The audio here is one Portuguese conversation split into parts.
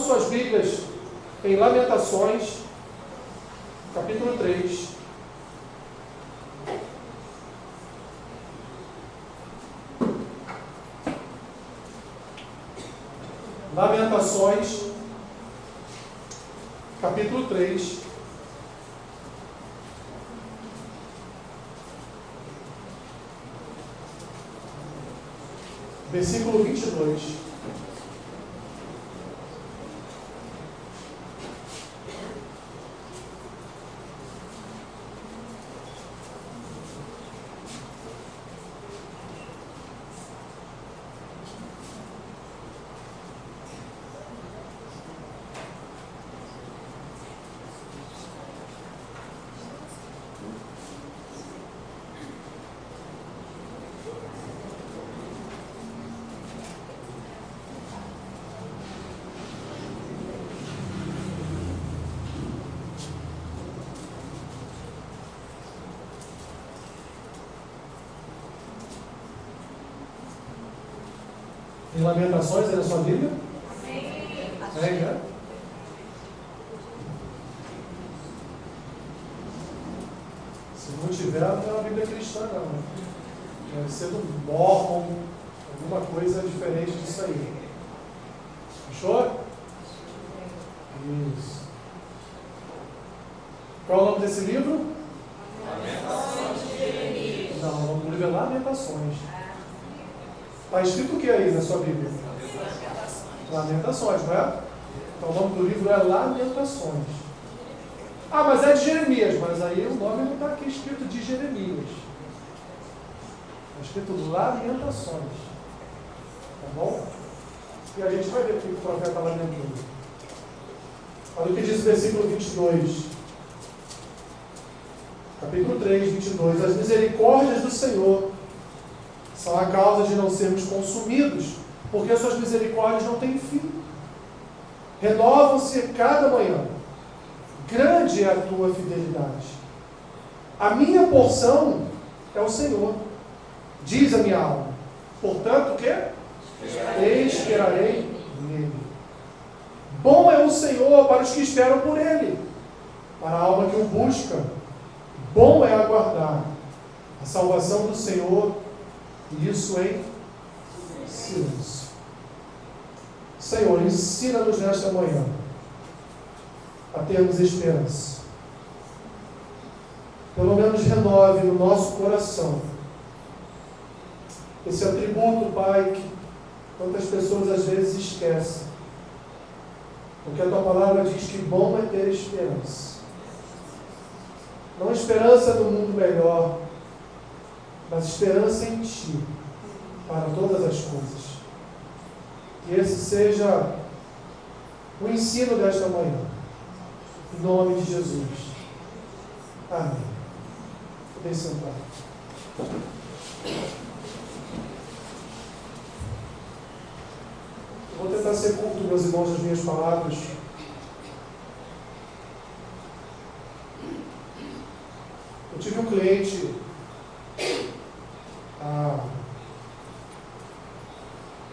suas Bíblias em Lamentações, capítulo 3. Lamentações, capítulo 3. Versículo 22. Em Lamentações, é na sua Bíblia? Amém, né? Se não tiver, não é uma Bíblia cristã, não. Deve ser do Mormon, alguma coisa diferente disso aí. Fechou? Isso. Qual é o nome desse livro? Lamentações de Jeremias. Não, o nome do livro é Lamentações. Está escrito o que aí na sua Bíblia? Lamentações, não é? Então o nome do livro é Lamentações. Ah, mas é de Jeremias, mas aí o nome não está aqui escrito de Jeremias. Está escrito Lamentações. Tá bom? E a gente vai ver o que o profeta está lamentando. Olha o que diz o versículo 22. Capítulo 3, 22. As misericórdias do Senhor são a causa de não sermos consumidos, porque as suas misericórdias não têm fim. Renovam-se cada manhã. Grande é a tua fidelidade. A minha porção é o Senhor, diz a minha alma. Portanto, o quê? Esperarei nele. Bom é o Senhor para os que esperam por ele, para a alma que o busca. Bom é aguardar a salvação do Senhor, e isso em silêncio. Senhor, ensina-nos nesta manhã a termos esperança. Pelo menos renove no nosso coração esse atributo, Pai, que tantas pessoas às vezes esquecem. Porque a Tua palavra diz que bom é ter esperança. Não esperança do mundo melhor, mas esperança em Ti, para todas as coisas. Que esse seja o ensino desta manhã. Em nome de Jesus. Amém. Podem sentar. Eu vou tentar ser curto, meus irmãos, nas minhas palavras. Eu tive um cliente há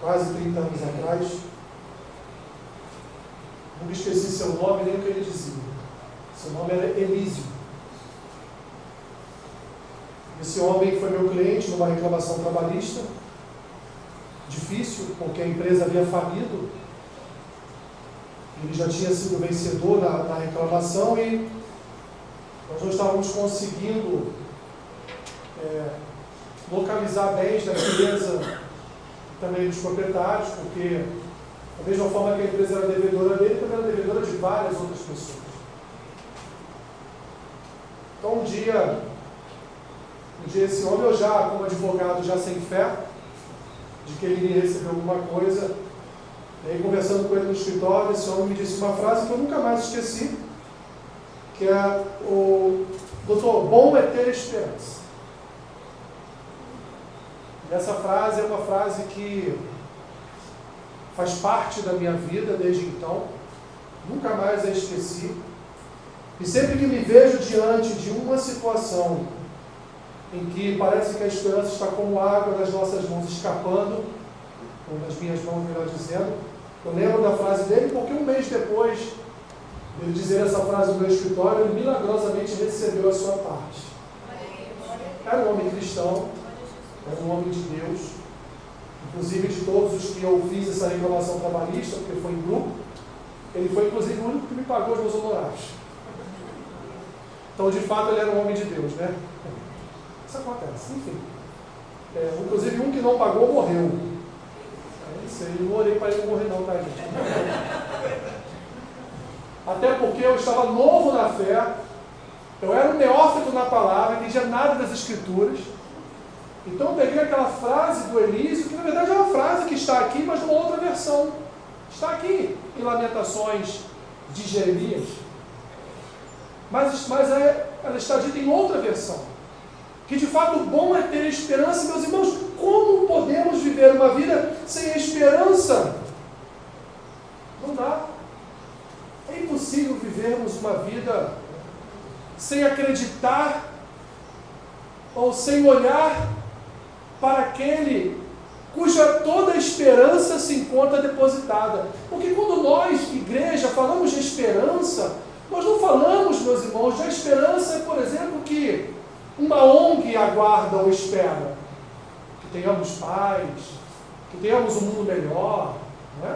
quase 30 anos atrás. Nunca esqueci seu nome nem o que ele dizia. Seu nome era Elísio. Esse homem foi meu cliente numa reclamação trabalhista. Difícil, porque a empresa havia falido. Ele já tinha sido vencedor na reclamação e nós não estávamos conseguindo localizar bens da empresa, também dos proprietários, porque da mesma forma que a empresa era devedora dele, também era devedora de várias outras pessoas. Então um dia esse homem, eu já, como advogado, já sem fé, de que ele iria receber alguma coisa, e aí conversando com ele no escritório, esse homem me disse uma frase que eu nunca mais esqueci, que é o doutor, bom é ter esperança. E essa frase é uma frase que faz parte da minha vida desde então, nunca mais a esqueci, e sempre que me vejo diante de uma situação em que parece que a esperança está como água das nossas mãos escapando, ou das minhas mãos, melhor dizendo, eu lembro da frase dele porque um mês depois de dizer essa frase no meu escritório, ele milagrosamente recebeu a sua parte. Era um homem cristão, era um homem de Deus. Inclusive, de todos os que eu fiz essa reclamação trabalhista, porque foi em grupo, ele foi inclusive o único que me pagou os meus honorários. Então, de fato, ele era um homem de Deus, né? Isso acontece, enfim. Inclusive, um que não pagou morreu. Isso aí, não orei para ele morrer não, tá, gente? Até porque eu estava novo na fé, eu era um neófito na palavra, não entendia nada das Escrituras. Então eu peguei aquela frase do Elísio, que na verdade é uma frase que está aqui, mas numa outra versão. Está aqui em Lamentações de Jeremias. Mas ela está dita em outra versão. Que de fato o bom é ter esperança. Meus irmãos, como podemos viver uma vida sem esperança? Não dá. É impossível vivermos uma vida sem acreditar ou sem olhar para aquele cuja toda a esperança se encontra depositada. Porque quando nós, igreja, falamos de esperança, nós não falamos, meus irmãos, de esperança, por exemplo, que uma ONG aguarda ou espera. Que tenhamos paz, que tenhamos um mundo melhor, não é?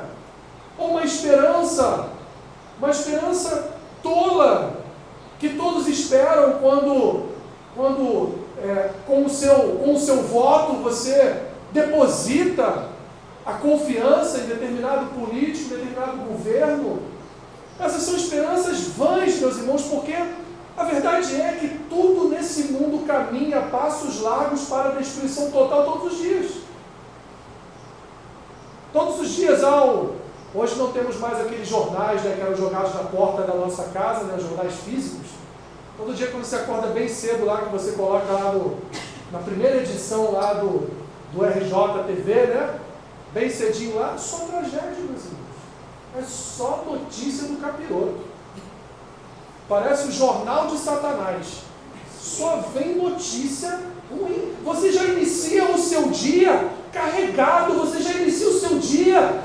Ou uma esperança tola, que todos esperam quando com o seu voto você deposita a confiança em determinado político, em determinado governo. Essas são esperanças vãs, meus irmãos, porque a verdade é que tudo nesse mundo caminha a passos largos para a destruição total todos os dias. Todos os dias hoje não temos mais aqueles jornais, né, que eram jogados na porta da nossa casa, né, jornais físicos. Todo dia quando você acorda bem cedo lá, que você coloca lá na primeira edição lá do RJTV, né? Bem cedinho lá, só tragédia, meus irmãos. É só notícia do capiroto. Parece o jornal de Satanás. Só vem notícia ruim. Você já inicia o seu dia carregado, você já inicia o seu dia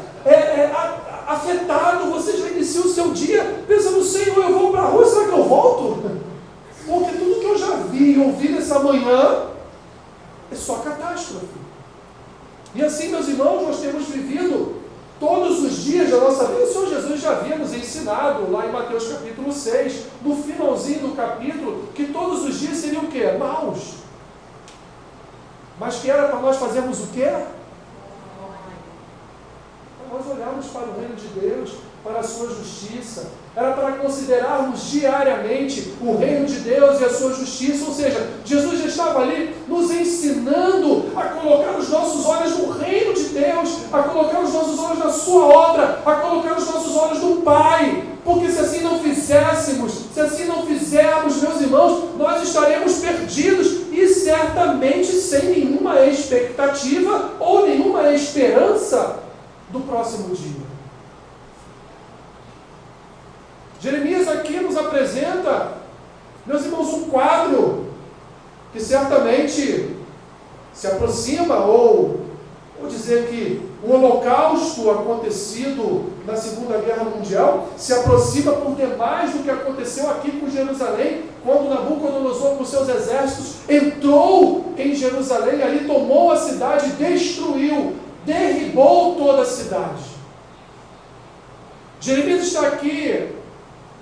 afetado, você já inicia o seu dia pensando, Senhor, eu vou para a rua, será que eu volto? Porque tudo que eu já vi e ouvi nessa manhã é só catástrofe. E assim, meus irmãos, nós temos vivido todos os dias da nossa vida. O Senhor Jesus já havia nos ensinado, lá em Mateus capítulo 6, no finalzinho do capítulo, que todos os dias seriam o quê? Maus. Mas que era para nós fazermos o quê? Para nós olharmos para o reino de Deus, para a sua justiça. Era para considerarmos diariamente o reino de Deus e a sua justiça. Ou seja, Jesus já estava ali nos ensinando a colocar os nossos olhos no reino de Deus, a colocar os nossos olhos na sua obra, a colocar os nossos olhos no Pai. Porque se assim não fizéssemos, se assim não fizermos, meus irmãos, nós estaremos perdidos e certamente sem nenhuma expectativa ou nenhuma esperança do próximo dia. Jeremias aqui nos apresenta, meus irmãos, um quadro que certamente se aproxima, ou dizer que o holocausto acontecido na Segunda Guerra Mundial se aproxima por demais do que aconteceu aqui com Jerusalém, quando Nabucodonosor com seus exércitos entrou em Jerusalém, ali tomou a cidade, destruiu, derribou toda a cidade. Jeremias está aqui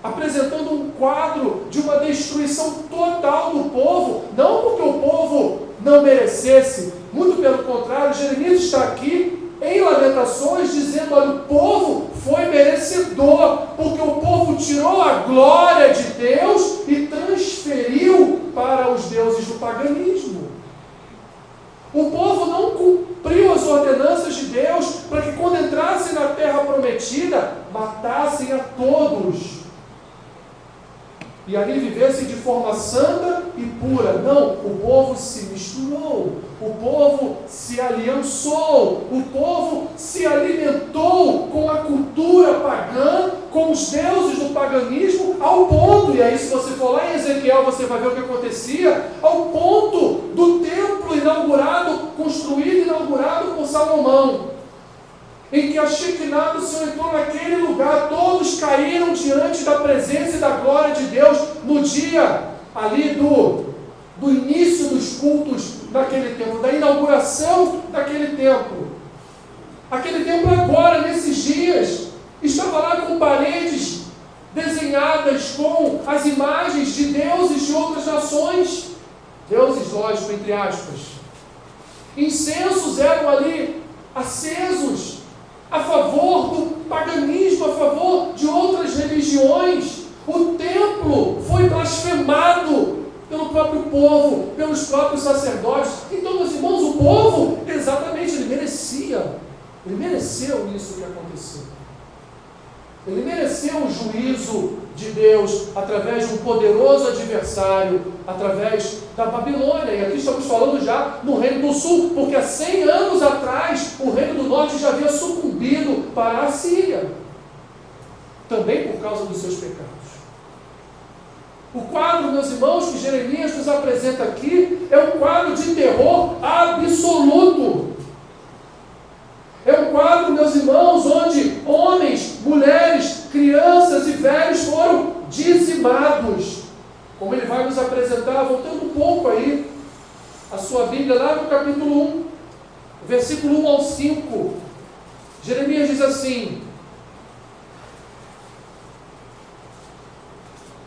apresentando um quadro de uma destruição total do povo, não porque o povo não merecesse, muito pelo contrário. Jeremias está aqui em Lamentações dizendo, olha, o povo foi merecedor, porque o povo tirou a glória de Deus e transferiu para os deuses do paganismo. O povo não cumpriu as ordenanças de Deus para que quando entrassem na terra prometida, matassem a todos e ali vivessem de forma santa e pura. Não, o povo se misturou, o povo se aliançou, o povo se alimentou com a cultura pagã, com os deuses do paganismo, ao ponto, e aí se você for lá em Ezequiel, você vai ver o que acontecia, ao ponto do templo construído e inaugurado por Salomão, em que a Shekinah do Senhor entrou naquele lugar, todos irmãos caíram diante da presença e da glória de Deus no dia ali do início dos cultos daquele templo, da inauguração daquele templo. Aquele templo agora, nesses dias, estava lá com paredes desenhadas com as imagens de deuses de outras nações. Deuses, lógico, entre aspas. Incensos eram ali acesos a favor do paganismo, a favor de outras religiões. O templo foi blasfemado pelo próprio povo, pelos próprios sacerdotes. Então, meus irmãos, o povo, exatamente, ele mereceu isso que aconteceu. Ele mereceu o juízo de Deus através de um poderoso adversário, através da Babilônia. E aqui estamos falando já no Reino do Sul, porque há 100 anos atrás o Reino do Norte já havia sucumbido para a Assíria, também por causa dos seus pecados. O quadro, meus irmãos, que Jeremias nos apresenta aqui é um quadro de terror absoluto. É um quadro, meus irmãos, onde homens, mulheres, crianças e velhos foram dizimados. Como ele vai nos apresentar, voltando um pouco aí, a sua Bíblia, lá no capítulo 1, versículo 1 ao 5. Jeremias diz assim: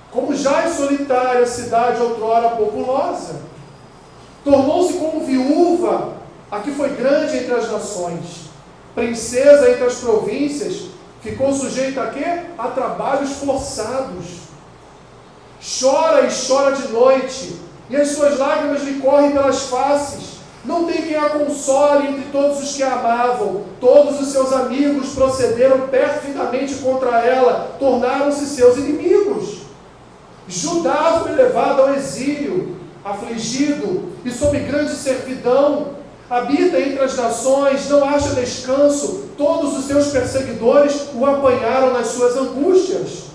como já é solitária a cidade outrora populosa, tornou-se como viúva a que foi grande entre as nações. Princesa entre as províncias, ficou sujeita a quê? A trabalhos forçados. Chora e chora de noite, e as suas lágrimas lhe correm pelas faces. Não tem quem a console entre todos os que a amavam. Todos os seus amigos procederam perfidamente contra ela, tornaram-se seus inimigos. Judá foi levado ao exílio, afligido e sob grande servidão. Habita entre as nações, não acha descanso. Todos os seus perseguidores o apanharam nas suas angústias.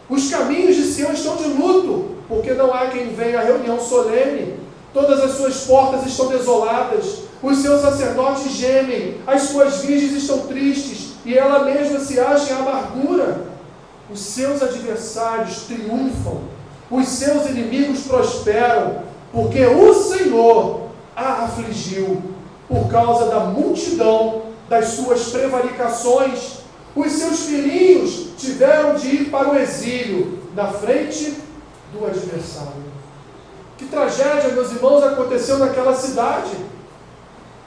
Os caminhos de Sião estão de luto, porque não há quem venha à reunião solene. Todas as suas portas estão desoladas. Os seus sacerdotes gemem. As suas virgens estão tristes, e ela mesma se acha em amargura. Os seus adversários triunfam. Os seus inimigos prosperam, porque o Senhor a afligiu por causa da multidão das suas prevaricações. Os seus filhinhos tiveram de ir para o exílio na frente do adversário. Que tragédia, meus irmãos, aconteceu naquela cidade.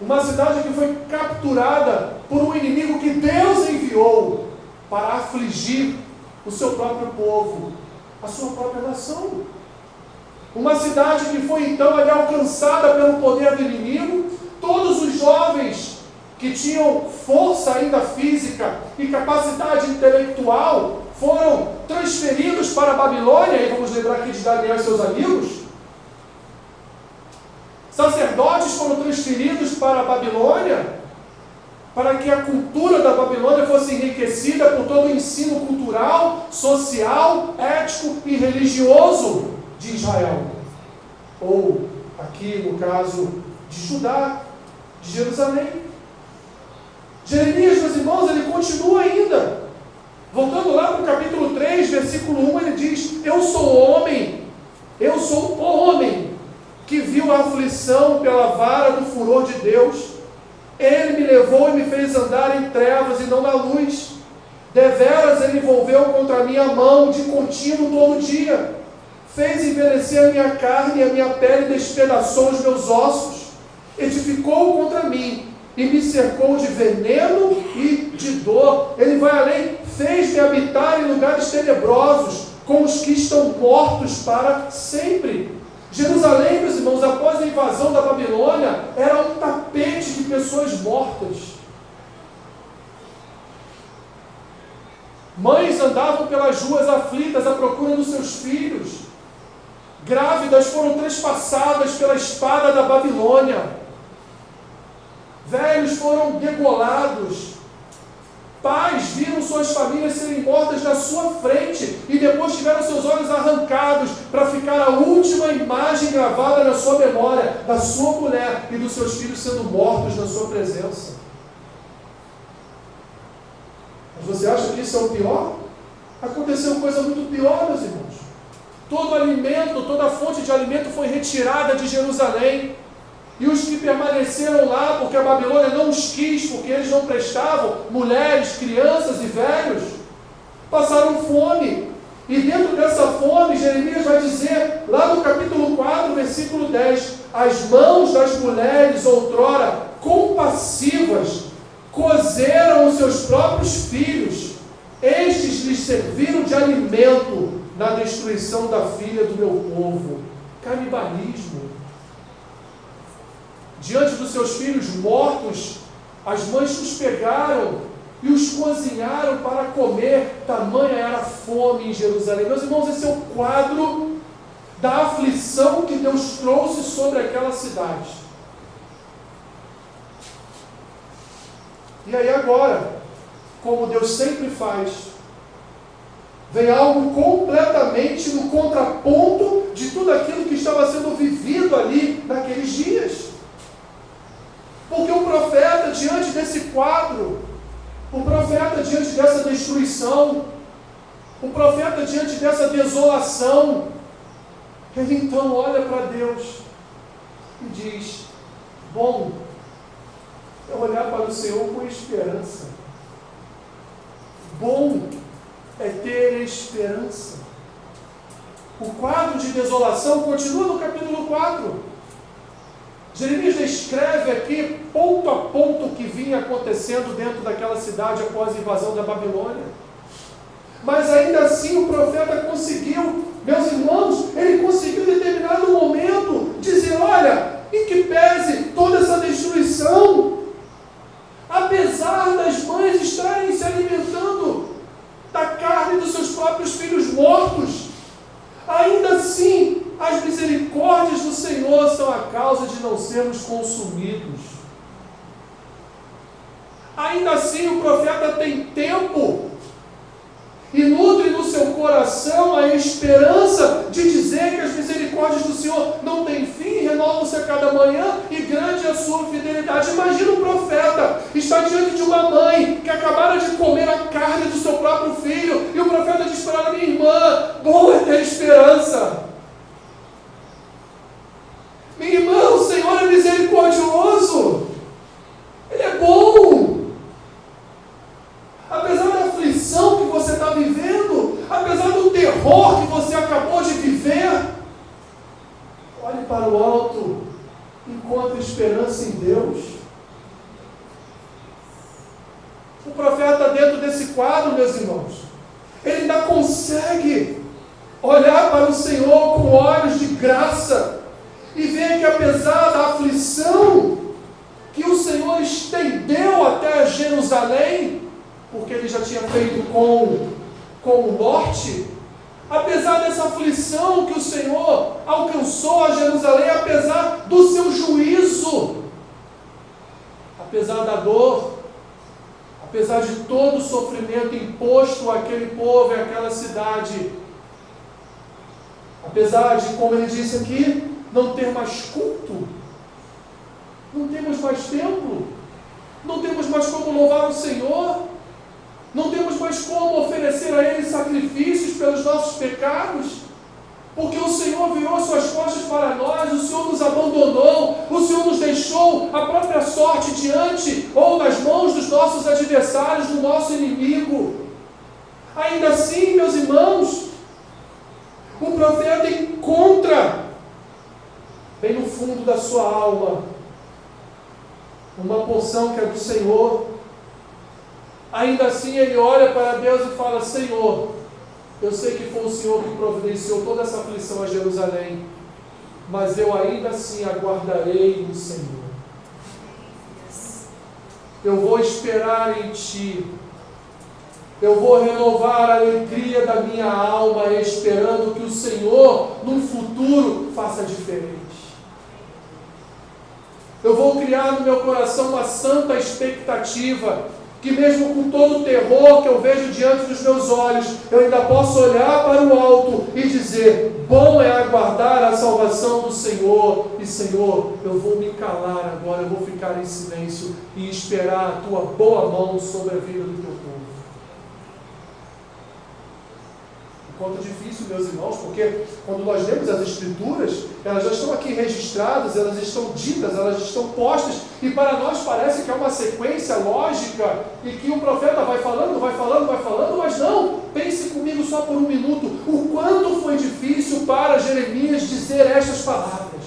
Uma cidade que foi capturada por um inimigo que Deus enviou para afligir o seu próprio povo, a sua própria nação. Uma cidade que foi então ali alcançada pelo poder do inimigo. Todos os jovens que tinham força ainda física e capacidade intelectual foram transferidos para a Babilônia, e vamos lembrar aqui de Daniel e seus amigos. Sacerdotes foram transferidos para a Babilônia, para que a cultura da Babilônia fosse enriquecida por todo o ensino cultural, social, ético e religioso de Israel, ou aqui no caso de Judá, de Jerusalém. Jeremias, meus irmãos, ele continua ainda, voltando lá para o capítulo 3, versículo 1, ele diz: eu sou o homem que viu a aflição pela vara do furor de Deus. Ele me levou e me fez andar em trevas e não na luz. Deveras ele envolveu contra a minha mão de contínuo todo dia. Fez envelhecer a minha carne e a minha pele despedaçou os meus ossos. Edificou contra mim e me cercou de veneno e de dor. Ele vai além, fez-me habitar em lugares tenebrosos, com os que estão mortos para sempre. Jerusalém, meus irmãos, após a invasão da Babilônia, era um tapete de pessoas mortas. Mães andavam pelas ruas aflitas à procura dos seus filhos. Grávidas foram trespassadas pela espada da Babilônia. Velhos foram degolados. Pais viram suas famílias serem mortas na sua frente e depois tiveram seus olhos arrancados para ficar a última imagem gravada na sua memória da sua mulher e dos seus filhos sendo mortos na sua presença. Mas você acha que isso é o pior? aconteceu coisa muito pior, meus irmãos. Todo alimento, toda fonte de alimento foi retirada de Jerusalém. E os que permaneceram lá, porque a Babilônia não os quis, porque eles não prestavam, mulheres, crianças e velhos, passaram fome. E dentro dessa fome, Jeremias vai dizer, lá no capítulo 4, versículo 10, as mãos das mulheres, outrora compassivas, cozeram os seus próprios filhos. Estes lhes serviram de alimento na destruição da filha do meu povo. Canibalismo. Diante dos seus filhos mortos, as mães os pegaram e os cozinharam para comer. Tamanha era a fome em Jerusalém. Meus irmãos, esse é o quadro da aflição que Deus trouxe sobre aquela cidade. E aí agora, como Deus sempre faz, vem algo completamente no contraponto de tudo aquilo que estava sendo vivido ali naqueles dias. Porque o profeta, diante desse quadro, o profeta, diante dessa destruição, o profeta, diante dessa desolação, ele então olha para Deus e diz: bom, é olhar para o Senhor com esperança. Bom é ter esperança. O quadro de desolação continua no capítulo 4. Jeremias descreve aqui, ponto a ponto, o que vinha acontecendo dentro daquela cidade após a invasão da Babilônia. Mas ainda assim o profeta conseguiu, meus irmãos, ele conseguiu em determinado momento dizer: olha, em que pese toda essa destruição, apesar das mães estarem se alimentando da carne dos seus próprios filhos mortos, ainda assim as misericórdias do Senhor são a causa de não sermos consumidos. Ainda assim o profeta tem tempo e nutre no seu coração a esperança de dizer que as misericórdias do Senhor não têm fim, renovam-se a cada manhã e grande é a sua fidelidade. Imagina o profeta está diante de uma mãe que acabara de comer a carne do seu próprio filho, e o profeta diz para ela: minha irmã, bom é ter esperança. Minha irmã, o Senhor é misericordioso, Ele é bom. Apesar da aflição que você está vivendo, apesar do terror que você acabou de viver, olhe para o alto, encontre esperança em Deus. O profeta, dentro desse quadro, meus irmãos, ele ainda consegue olhar para o Senhor com olhos de graça e ver que, apesar da aflição que o Senhor estendeu até Jerusalém, porque ele já tinha feito com o norte, apesar dessa aflição que o Senhor alcançou a Jerusalém, apesar do seu juízo, apesar da dor, apesar de todo o sofrimento imposto àquele povo e àquela cidade, apesar de, como ele disse aqui, não ter mais culto, não temos mais templo, não temos mais como louvar o Senhor, não temos mais como oferecer a Ele sacrifícios pelos nossos pecados, porque o Senhor virou suas costas para nós, o Senhor nos abandonou, o Senhor nos deixou a própria sorte diante ou nas mãos dos nossos adversários, do nosso inimigo. Ainda assim, meus irmãos, o profeta encontra bem no fundo da sua alma uma porção que é do Senhor. Ainda assim ele olha para Deus e fala: Senhor, eu sei que foi o Senhor que providenciou toda essa aflição a Jerusalém, mas eu ainda assim aguardarei no Senhor. Eu vou esperar em Ti. Eu vou renovar a alegria da minha alma, esperando que o Senhor, no futuro, faça diferente. Eu vou criar no meu coração uma santa expectativa, que mesmo com todo o terror que eu vejo diante dos meus olhos, eu ainda posso olhar para o alto e dizer: bom é aguardar a salvação do Senhor. E Senhor, eu vou me calar agora, eu vou ficar em silêncio e esperar a Tua boa mão sobre a vida do Teu povo. Quanto difícil, meus irmãos, porque quando nós lemos as Escrituras, elas já estão aqui registradas, elas estão ditas, elas estão postas, e para nós parece que é uma sequência lógica, e que o profeta vai falando, mas não, pense comigo só por um minuto, o quanto foi difícil para Jeremias dizer estas palavras.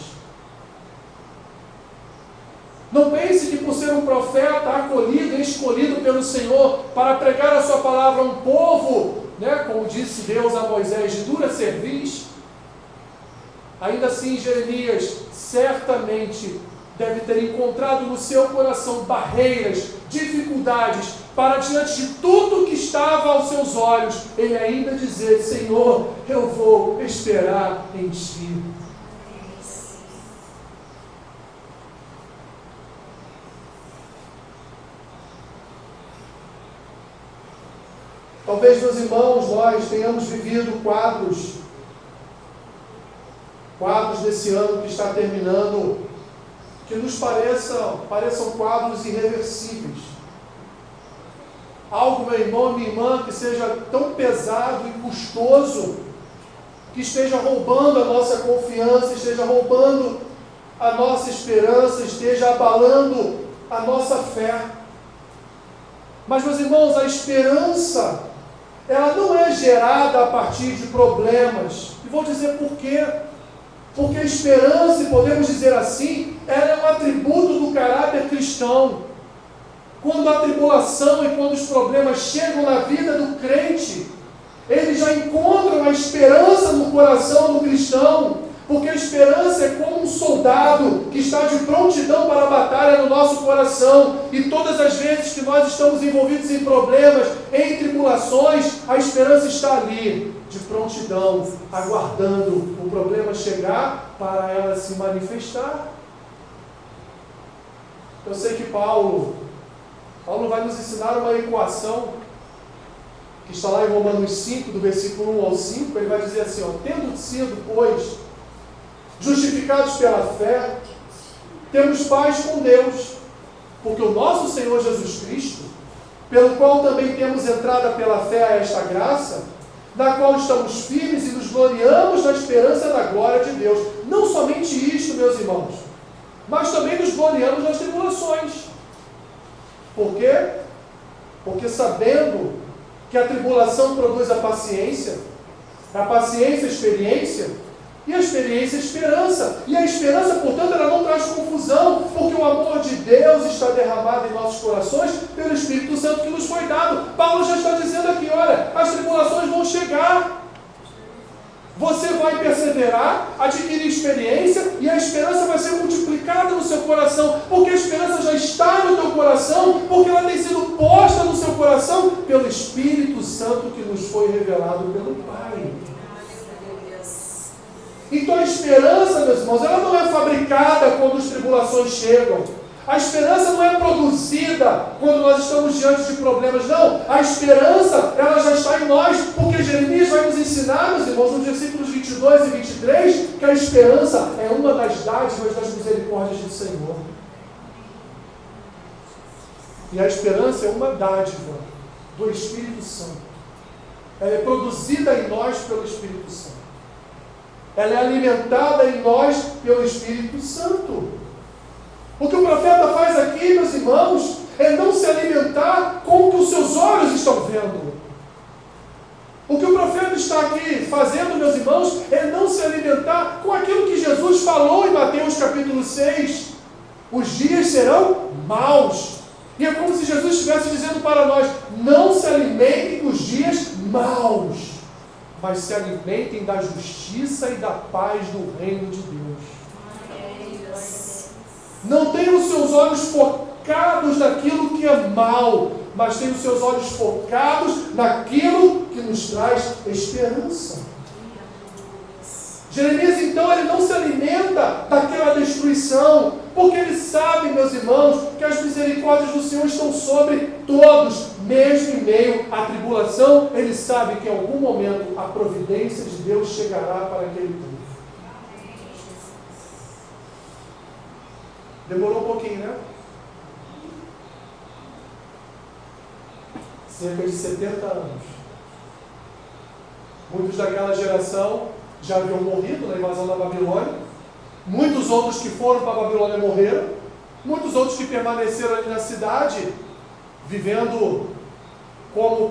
Não pense que por ser um profeta acolhido e escolhido pelo Senhor para pregar a sua palavra a um povo, como disse Deus a Moisés, de dura cerviz, ainda assim Jeremias certamente deve ter encontrado no seu coração barreiras, dificuldades, para diante de tudo que estava aos seus olhos, ele ainda dizer: Senhor, eu vou esperar em Ti. Talvez, meus irmãos, nós tenhamos vivido quadros desse ano que está terminando, que nos pareçam quadros irreversíveis. Algo, meu irmão, minha irmã, que seja tão pesado e custoso, que esteja roubando a nossa confiança, esteja roubando a nossa esperança, esteja abalando a nossa fé. Mas, meus irmãos, a esperança, ela não é gerada a partir de problemas. E vou dizer por quê. Porque a esperança, e podemos dizer assim, ela é um atributo do caráter cristão. Quando a tribulação e quando os problemas chegam na vida do crente, eles já encontram a esperança no coração do cristão. Porque a esperança é como um soldado que está de prontidão para a batalha no nosso coração. E todas as vezes que nós estamos envolvidos em problemas, em tribulações, a esperança está ali, de prontidão, aguardando o problema chegar para ela se manifestar. Eu sei que Paulo vai nos ensinar uma equação que está lá em Romanos 5, do versículo 1 ao 5. Ele vai dizer assim, tendo sido, pois, justificados pela fé, temos paz com Deus, porque o nosso Senhor Jesus Cristo, pelo qual também temos entrada pela fé a esta graça, na qual estamos firmes e nos gloriamos na esperança da glória de Deus. Não somente isto, meus irmãos, mas também nos gloriamos nas tribulações. Por quê? Porque sabendo que a tribulação produz a paciência a experiência, e a experiência, a esperança. E a esperança, portanto, ela não traz confusão, porque o amor de Deus está derramado em nossos corações pelo Espírito Santo que nos foi dado. Paulo já está dizendo aqui, olha, as tribulações vão chegar. Você vai perseverar, adquirir experiência, e a esperança vai ser multiplicada no seu coração, porque a esperança já está no teu coração, porque ela tem sido posta no seu coração pelo Espírito Santo que nos foi revelado pelo Pai. Então a esperança, meus irmãos, ela não é fabricada quando as tribulações chegam. A esperança não é produzida quando nós estamos diante de problemas, não. A esperança, ela já está em nós, porque Jeremias vai nos ensinar, meus irmãos, nos versículos 22 e 23, que a esperança é uma das dádivas das misericórdias do Senhor. E a esperança é uma dádiva do Espírito Santo. Ela é produzida em nós pelo Espírito Santo. Ela é alimentada em nós pelo Espírito Santo. O que o profeta faz aqui, meus irmãos, é não se alimentar com o que os seus olhos estão vendo. O que o profeta está aqui fazendo, meus irmãos, é não se alimentar com aquilo que Jesus falou em Mateus capítulo 6. Os dias serão maus. E é como se Jesus estivesse dizendo para nós, não se alimentem dos dias maus, mas se alimentem da justiça e da paz do reino de Deus. Não tenham os seus olhos focados naquilo que é mal, mas tenham os seus olhos focados naquilo que nos traz esperança. Jeremias, então, ele não se alimenta daquela destruição, porque ele sabe, meus irmãos, que as misericórdias do Senhor estão sobre todos, mesmo em meio à tribulação. Ele sabe que em algum momento a providência de Deus chegará para aquele povo. Demorou um pouquinho, né? Cerca de 70 anos. Muitos daquela geração já haviam morrido na invasão da Babilônia. Muitos outros que foram para a Babilônia morreram. Muitos outros que permaneceram ali na cidade, vivendo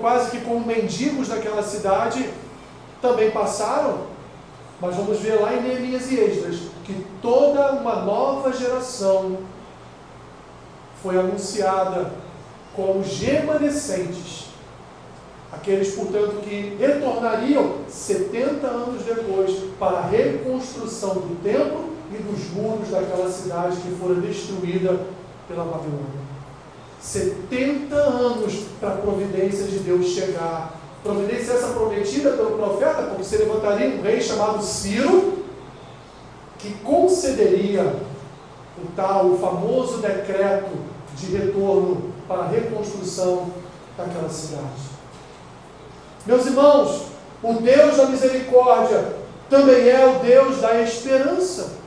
quase que como mendigos naquela cidade, também passaram. Mas vamos ver lá em Neemias e Esdras que toda uma nova geração foi anunciada como os remanescentes, aqueles, portanto, que retornariam 70 anos depois para a reconstrução do templo e dos muros daquela cidade que fora destruída pela Babilônia. 70 anos para a providência de Deus chegar. Providência essa prometida pelo profeta, porque se levantaria um rei chamado Ciro, que concederia o famoso decreto de retorno para a reconstrução daquela cidade. Meus irmãos, o Deus da misericórdia também é o Deus da esperança.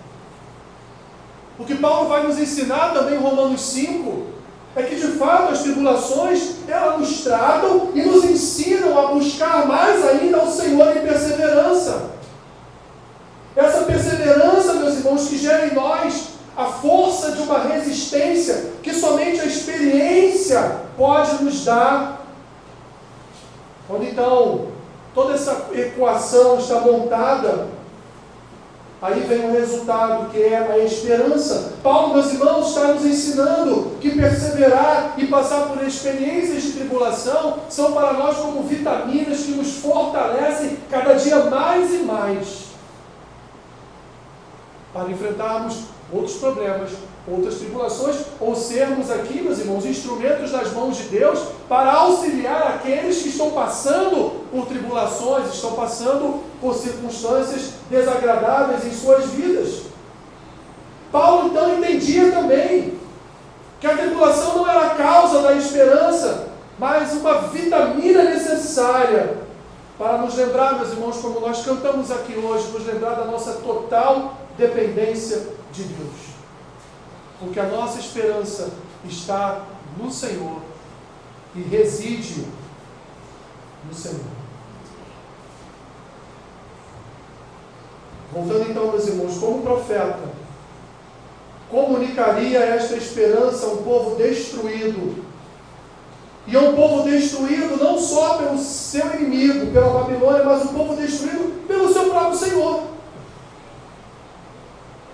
O que Paulo vai nos ensinar também em Romanos 5 é que de fato as tribulações elas nos tratam e nos ensinam a buscar mais ainda ao Senhor em perseverança. Essa perseverança, meus irmãos, que gera em nós a força de uma resistência que somente a experiência pode nos dar. Quando então toda essa equação está montada, aí vem o resultado, que é a esperança. Paulo, meus irmãos, está nos ensinando que perseverar e passar por experiências de tribulação são para nós como vitaminas que nos fortalecem cada dia mais e mais para enfrentarmos outros problemas, outras tribulações, ou sermos aqui, meus irmãos, instrumentos nas mãos de Deus para auxiliar aqueles que estão passando por tribulações, estão passando por circunstâncias desagradáveis em suas vidas. Paulo então entendia também que a tribulação não era a causa da esperança, mas uma vitamina necessária para nos lembrar, meus irmãos, como nós cantamos aqui hoje, nos lembrar da nossa total dependência de Deus. Porque a nossa esperança está no Senhor e reside no Senhor. Voltando então, meus irmãos, como profeta, comunicaria esta esperança a um povo destruído. E a um povo destruído não só pelo seu inimigo, pela Babilônia, mas um povo destruído pelo seu próprio Senhor.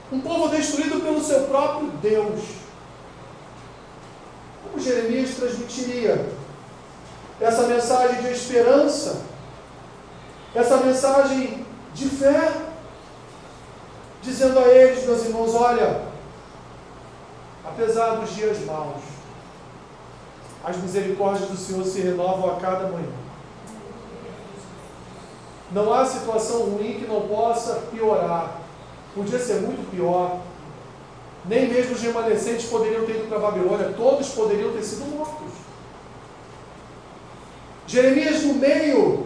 Um povo destruído pelo seu próprio Deus. Como Jeremias transmitiria essa mensagem de esperança, essa mensagem de fé, dizendo a eles, meus irmãos, olha, apesar dos dias maus, as misericórdias do Senhor se renovam a cada manhã. Não há situação ruim que não possa piorar. Podia ser muito pior. Nem mesmo os remanescentes poderiam ter ido para a Babilônia. Todos poderiam ter sido mortos. Jeremias, no meio,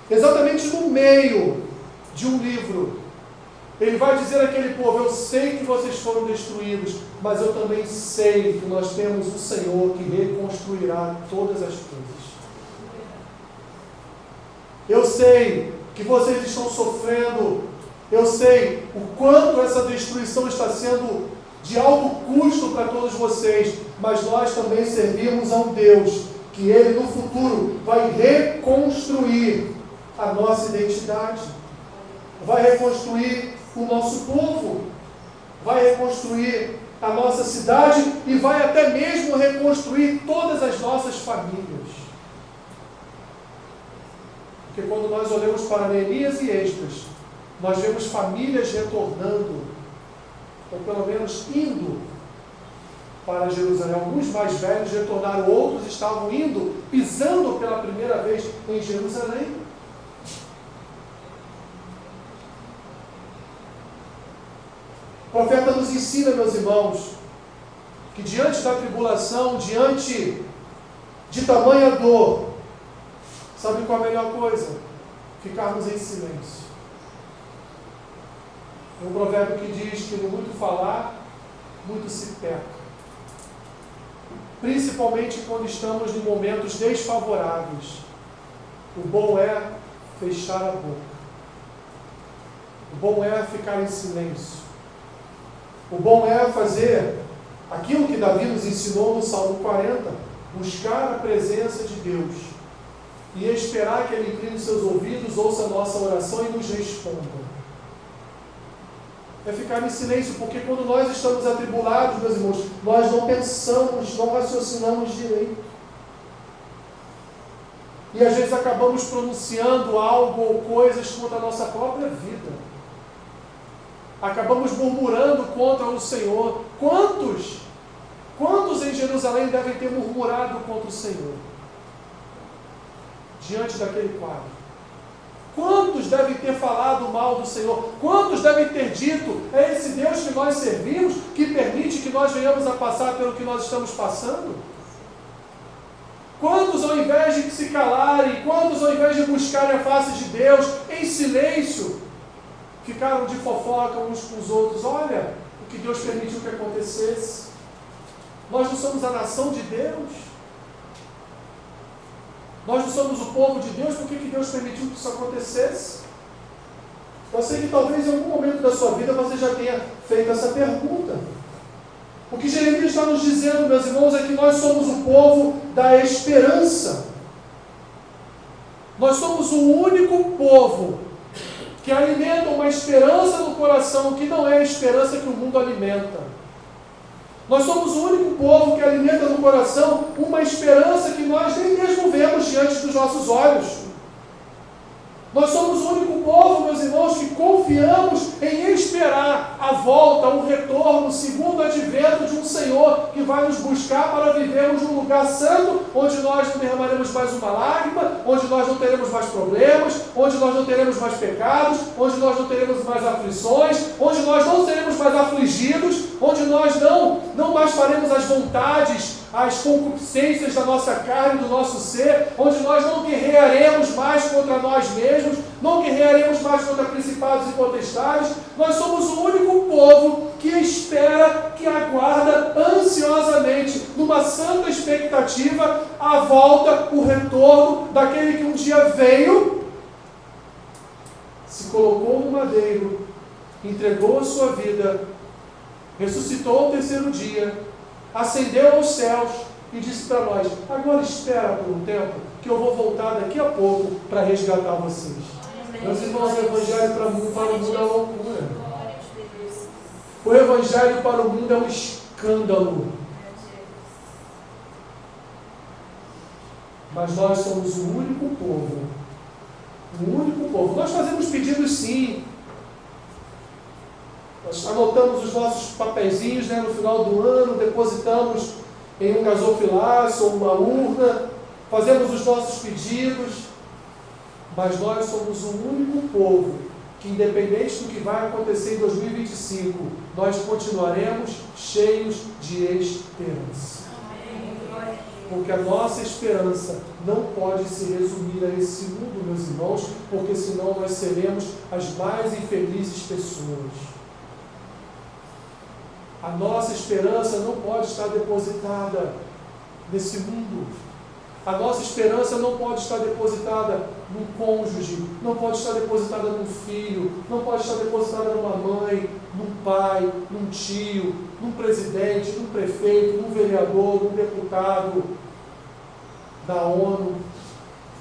exatamente no meio de um livro, ele vai dizer àquele povo: eu sei que vocês foram destruídos, mas eu também sei que nós temos o Senhor que reconstruirá todas as coisas. Eu sei que vocês estão sofrendo. Eu sei o quanto essa destruição está sendo de alto custo para todos vocês, mas nós também servimos a um Deus que Ele no futuro vai reconstruir a nossa identidade, vai reconstruir o nosso povo, vai reconstruir a nossa cidade e vai até mesmo reconstruir todas as nossas famílias. Porque quando nós olhamos para Neemias e Esdras, nós vemos famílias retornando, ou pelo menos indo para Jerusalém. Alguns mais velhos retornaram, outros estavam indo, pisando pela primeira vez em Jerusalém. O profeta nos ensina, meus irmãos, que diante da tribulação, diante de tamanha dor, sabe qual é a melhor coisa? Ficarmos em silêncio. É um provérbio que diz que no muito falar, muito se peca. Principalmente quando estamos em momentos desfavoráveis. O bom é fechar a boca. O bom é ficar em silêncio. O bom é fazer aquilo que Davi nos ensinou no Salmo 40, buscar a presença de Deus e esperar que Ele incline seus ouvidos, ouça a nossa oração e nos responda. É ficar em silêncio, porque quando nós estamos atribulados, meus irmãos, nós não pensamos, não raciocinamos direito. E às vezes acabamos pronunciando algo ou coisas contra a nossa própria vida. Acabamos murmurando contra o Senhor. Quantos em Jerusalém devem ter murmurado contra o Senhor? Diante daquele quadro. Quantos devem ter falado mal do Senhor? Quantos devem ter dito, é esse Deus que nós servimos, que permite que nós venhamos a passar pelo que nós estamos passando? Quantos, ao invés de se calarem, quantos, ao invés de buscarem a face de Deus, em silêncio, ficaram de fofoca uns com os outros? Olha, o que Deus permitiu que acontecesse. Nós não somos a nação de Deus. Nós não somos o povo de Deus, por que Deus permitiu que isso acontecesse? Eu sei que talvez em algum momento da sua vida você já tenha feito essa pergunta. O que Jeremias está nos dizendo, meus irmãos, é que nós somos o povo da esperança. Nós somos o único povo que alimenta uma esperança no coração que não é a esperança que o mundo alimenta. Nós somos o único povo que alimenta no coração uma esperança que nós nem mesmo vemos diante dos nossos olhos. Nós somos o único povo, meus irmãos, que confiamos em esperar a volta, o retorno, o segundo advento de um Senhor que vai nos buscar para vivermos num lugar santo, onde nós não derramaremos mais uma lágrima, onde nós não teremos mais problemas, onde nós não teremos mais pecados, onde nós não teremos mais aflições, onde nós não seremos mais afligidos, onde nós não mais faremos as vontades, as concupiscências da nossa carne, do nosso ser, onde nós não guerrearemos mais contra nós mesmos, não guerrearemos mais contra principados e potestades. Nós somos o único povo que espera, que aguarda ansiosamente, numa santa expectativa, a volta, o retorno daquele que um dia veio, se colocou no madeiro, entregou a sua vida, ressuscitou ao terceiro dia, ascendeu aos céus e disse para nós: agora espera por um tempo, que eu vou voltar daqui a pouco para resgatar vocês. Meus irmãos, o Evangelho para o mundo é loucura. O Evangelho para o mundo é um escândalo. Mas nós somos o único povo. O único povo. Nós fazemos pedidos sim. Nós anotamos os nossos papeizinhos, no final do ano, depositamos em um gasofilácio ou uma urna, fazemos os nossos pedidos, mas nós somos o único povo que, independente do que vai acontecer em 2025, nós continuaremos cheios de esperança. Porque a nossa esperança não pode se resumir a esse mundo, meus irmãos, porque senão nós seremos as mais infelizes pessoas. A nossa esperança não pode estar depositada nesse mundo. A nossa esperança não pode estar depositada num cônjuge, não pode estar depositada num filho, não pode estar depositada numa mãe, num pai, num tio, num presidente, num prefeito, num vereador, num deputado da ONU.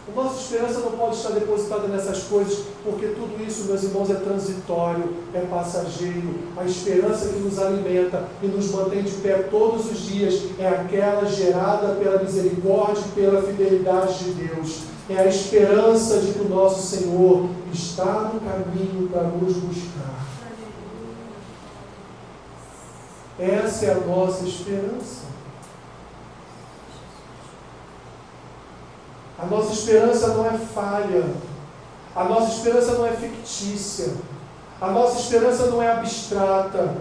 A nossa esperança não pode estar depositada nessas coisas, porque tudo isso, meus irmãos, é transitório, é passageiro. A esperança que nos alimenta e nos mantém de pé todos os dias é aquela gerada pela misericórdia e pela fidelidade de Deus. É a esperança de que o nosso Senhor está no caminho para nos buscar. Essa é a nossa esperança. A nossa esperança não é falha, a nossa esperança não é fictícia, a nossa esperança não é abstrata,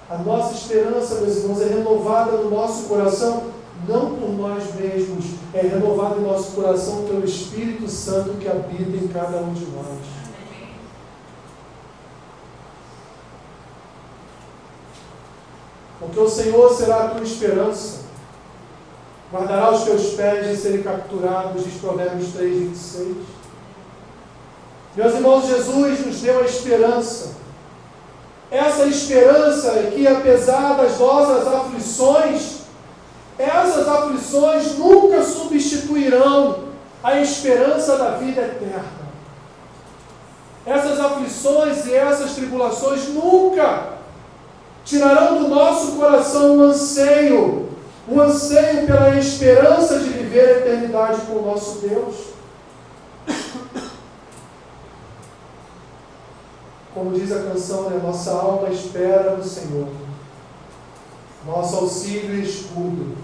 a nossa esperança, meus irmãos, é renovada no nosso coração, não por nós mesmos, é renovada em nosso coração pelo Espírito Santo que habita em cada um de nós. Porque o Senhor será a tua esperança. Guardará os teus pés de serem capturados, diz Provérbios 3:26. Meus irmãos, Jesus nos deu a esperança. Essa esperança é que, apesar das nossas aflições, essas aflições nunca substituirão a esperança da vida eterna. Essas aflições e essas tribulações nunca tirarão do nosso coração o anseio pela esperança de viver a eternidade com o nosso Deus. Como diz a canção, né? Nossa alma espera no Senhor, nosso auxílio e escudo.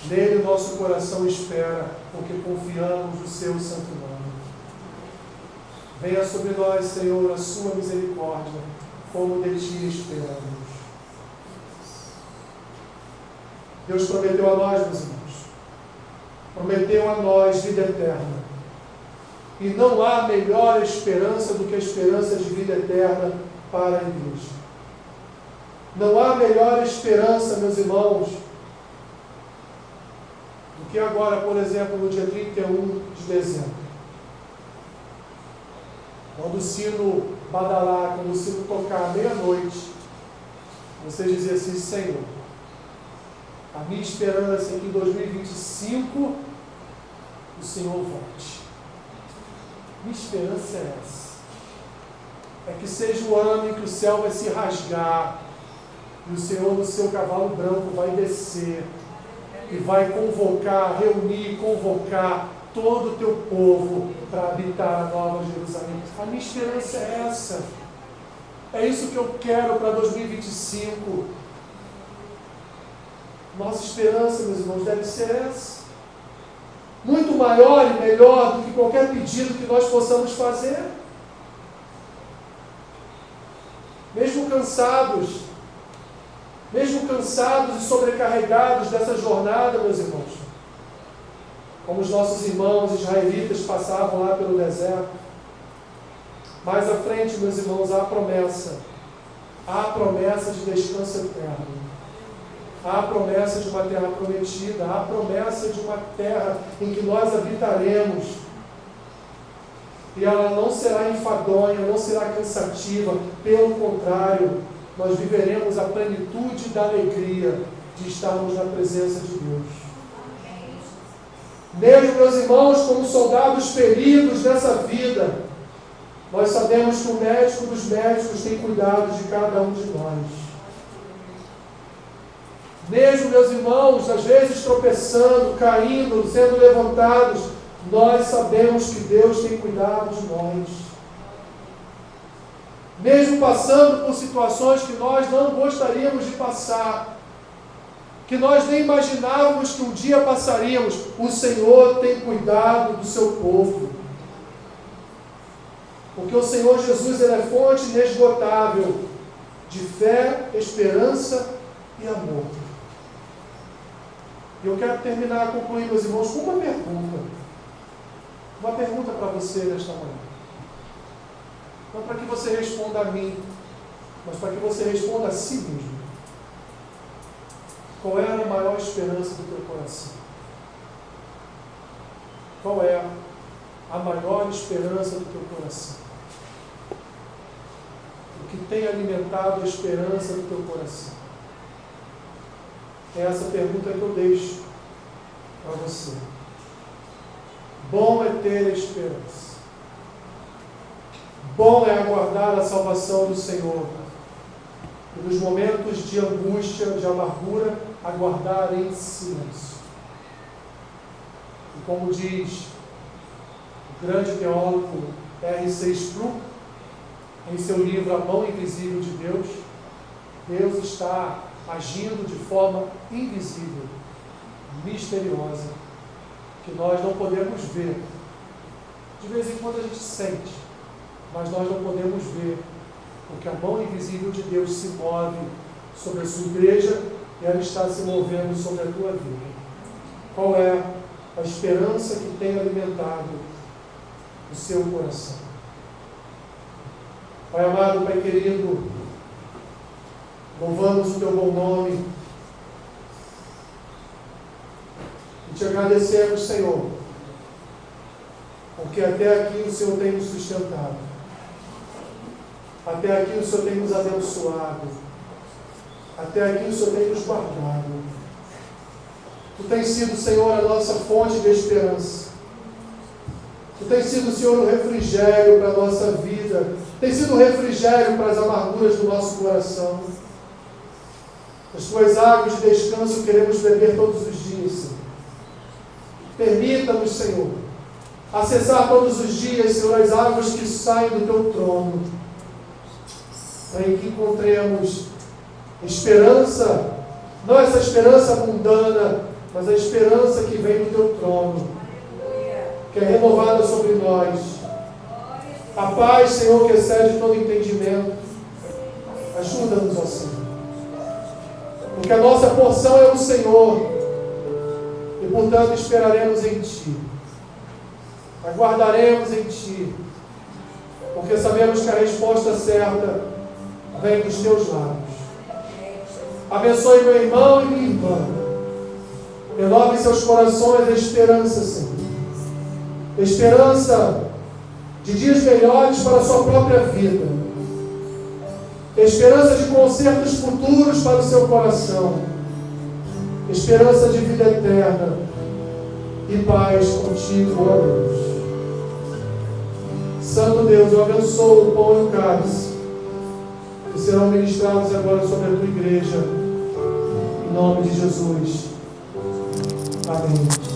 Nele o nosso coração espera, porque confiamos no seu santo nome. Venha sobre nós, Senhor, a sua misericórdia, como de ti esperamos. Deus prometeu a nós, meus irmãos, prometeu a nós vida eterna. E não há melhor esperança do que a esperança de vida eterna para a igreja. Não há melhor esperança, meus irmãos, do que agora, por exemplo, no dia 31 de dezembro. Quando o sino badalar, quando o sino tocar à meia-noite, você dizer assim: Senhor, a minha esperança é que em 2025 o Senhor volte. Minha esperança é essa. É que seja o ano em que o céu vai se rasgar e o Senhor no seu cavalo branco vai descer e vai convocar todo o teu povo para habitar a nova Jerusalém. A minha esperança é essa. É isso que eu quero para 2025. Nossa esperança, meus irmãos, deve ser essa. Muito maior e melhor do que qualquer pedido que nós possamos fazer. Mesmo cansados e sobrecarregados dessa jornada, meus irmãos, como os nossos irmãos israelitas passavam lá pelo deserto, mais à frente, meus irmãos, há a promessa de descanso eterno. Há a promessa de uma terra prometida, há a promessa de uma terra em que nós habitaremos. E ela não será enfadonha, não será cansativa, pelo contrário, nós viveremos a plenitude da alegria de estarmos na presença de Deus. Mesmo, meus irmãos, como soldados feridos nessa vida, nós sabemos que o médico dos médicos tem cuidado de cada um de nós. Mesmo, meus irmãos, às vezes tropeçando, caindo, sendo levantados, nós sabemos que Deus tem cuidado de nós. Mesmo passando por situações que nós não gostaríamos de passar, que nós nem imaginávamos que um dia passaríamos, o Senhor tem cuidado do seu povo. Porque o Senhor Jesus, ele é fonte inesgotável de fé, esperança e amor. E eu quero terminar, concluir, meus irmãos, com uma pergunta. Uma pergunta para você nesta manhã. Não para que você responda a mim, mas para que você responda a si mesmo. Qual é a maior esperança do teu coração? Qual é a maior esperança do teu coração? O que tem alimentado a esperança do teu coração? É essa pergunta que eu deixo para você. Bom é ter a esperança. Bom é aguardar a salvação do Senhor. E nos momentos de angústia, de amargura, aguardar em silêncio. E como diz o grande teólogo R.C. Sproul, em seu livro A Mão Invisível de Deus, Deus está agindo de forma invisível, misteriosa, que nós não podemos ver. De vez em quando a gente sente, mas nós não podemos ver, porque a mão invisível de Deus se move sobre a sua igreja e ela está se movendo sobre a tua vida. Qual é a esperança que tem alimentado o seu coração? Pai amado, Pai querido, louvamos o teu bom nome e te agradecemos, Senhor, porque até aqui o Senhor tem nos sustentado. Até aqui o Senhor tem nos abençoado. Até aqui o Senhor tem nos guardado. Tu tens sido, Senhor, a nossa fonte de esperança. Tu tens sido, Senhor, o refrigério para a nossa vida. Tens sido o refrigério para as amarguras do nosso coração. As tuas águas de descanso queremos beber todos os dias, Senhor. Permita-nos, Senhor, acessar todos os dias, Senhor, as águas que saem do teu trono, para que encontremos esperança, não essa esperança mundana, mas a esperança que vem do teu trono, que é renovada sobre nós. A paz, Senhor, que excede todo entendimento. Ajuda-nos, ó Senhor. Porque a nossa porção é o Senhor. E, portanto, esperaremos em Ti. Aguardaremos em Ti. Porque sabemos que a resposta certa vem dos Teus lábios. Abençoe meu irmão e minha irmã. Renove em seus corações a esperança, Senhor. Esperança de dias melhores para a sua própria vida. Esperança de concertos futuros para o seu coração. Esperança de vida eterna e paz contigo, ó Deus. Santo Deus, eu abençoo o pão e o cálice que serão ministrados agora sobre a tua igreja. Em nome de Jesus. Amém.